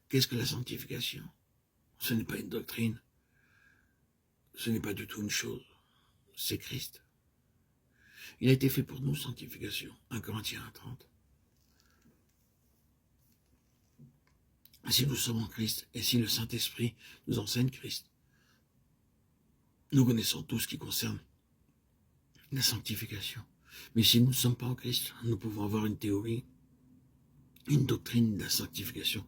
Qu'est-ce que la sanctification? Ce n'est pas une doctrine, ce n'est pas du tout une chose, c'est Christ. Il a été fait pour nous, sanctification. 1 Corinthiens 1:30. Si nous sommes en Christ, et si le Saint-Esprit nous enseigne Christ, nous connaissons tout ce qui concerne la sanctification. Mais si nous ne sommes pas en Christ, nous pouvons avoir une théorie, une doctrine de la sanctification,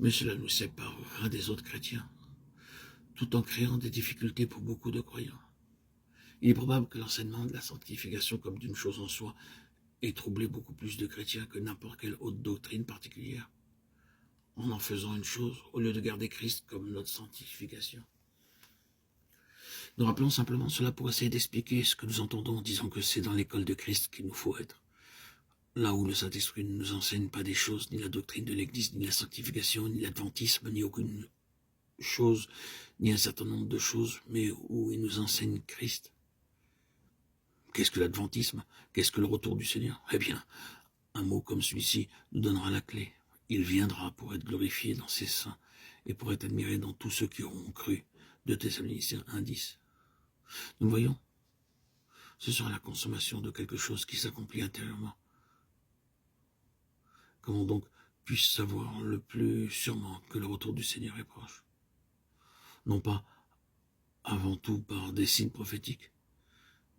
mais cela nous séparera des autres chrétiens, tout en créant des difficultés pour beaucoup de croyants. Il est probable que l'enseignement de la sanctification comme d'une chose en soi ait troublé beaucoup plus de chrétiens que n'importe quelle autre doctrine particulière, en faisant une chose, au lieu de garder Christ comme notre sanctification. Nous rappelons simplement cela pour essayer d'expliquer ce que nous entendons en disant que c'est dans l'école de Christ qu'il nous faut être. Là où le Saint-Esprit ne nous enseigne pas des choses, ni la doctrine de l'Église, ni la sanctification, ni l'adventisme, ni aucune chose, ni un certain nombre de choses, mais où il nous enseigne Christ. Qu'est-ce que l'adventisme? Qu'est-ce que le retour du Seigneur? Eh bien, un mot comme celui-ci nous donnera la clé. Il viendra pour être glorifié dans ses saints et pour être admiré dans tous ceux qui auront cru. 2 Thessaloniciens 1:10. Nous le voyons. Ce sera la consommation de quelque chose qui s'accomplit intérieurement. Comment donc puis-je savoir le plus sûrement que le retour du Seigneur est proche? Non pas avant tout par des signes prophétiques,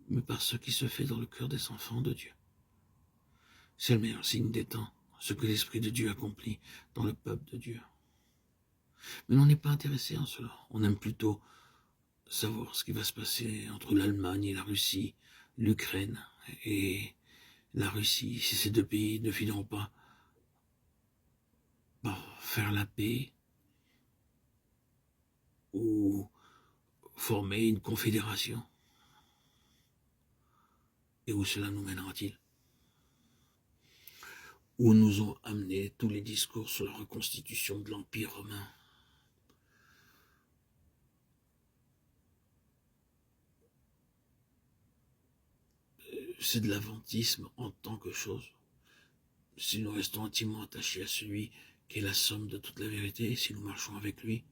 mais par ce qui se fait dans le cœur des enfants de Dieu. C'est le meilleur signe des temps, ce que l'Esprit de Dieu accomplit dans le peuple de Dieu. Mais on n'est pas intéressé en cela. On aime plutôt savoir ce qui va se passer entre l'Allemagne et la Russie, l'Ukraine et la Russie, si ces deux pays ne finiront pas par faire la paix ou former une confédération. Et où cela nous mènera-t-il? Où nous ont amené tous les discours sur la reconstitution de l'Empire romain? C'est de l'aventisme en tant que chose. Si nous restons intimement attachés à celui qui est la somme de toute la vérité, si nous marchons avec lui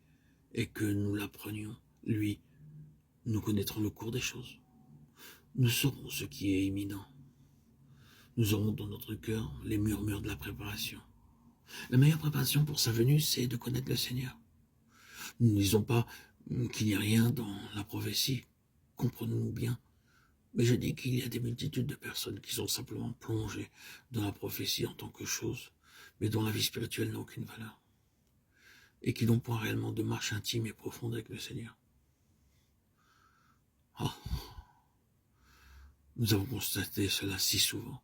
et que nous l'apprenions, lui, nous connaîtrons le cours des choses. Nous saurons ce qui est imminent. Nous aurons dans notre cœur les murmures de la préparation. La meilleure préparation pour sa venue, c'est de connaître le Seigneur. Nous ne disons pas qu'il n'y a rien dans la prophétie, comprenons-nous bien. Mais je dis qu'il y a des multitudes de personnes qui sont simplement plongées dans la prophétie en tant que chose, mais dont la vie spirituelle n'a aucune valeur, et qui n'ont point réellement de marche intime et profonde avec le Seigneur. Oh. Nous avons constaté cela si souvent.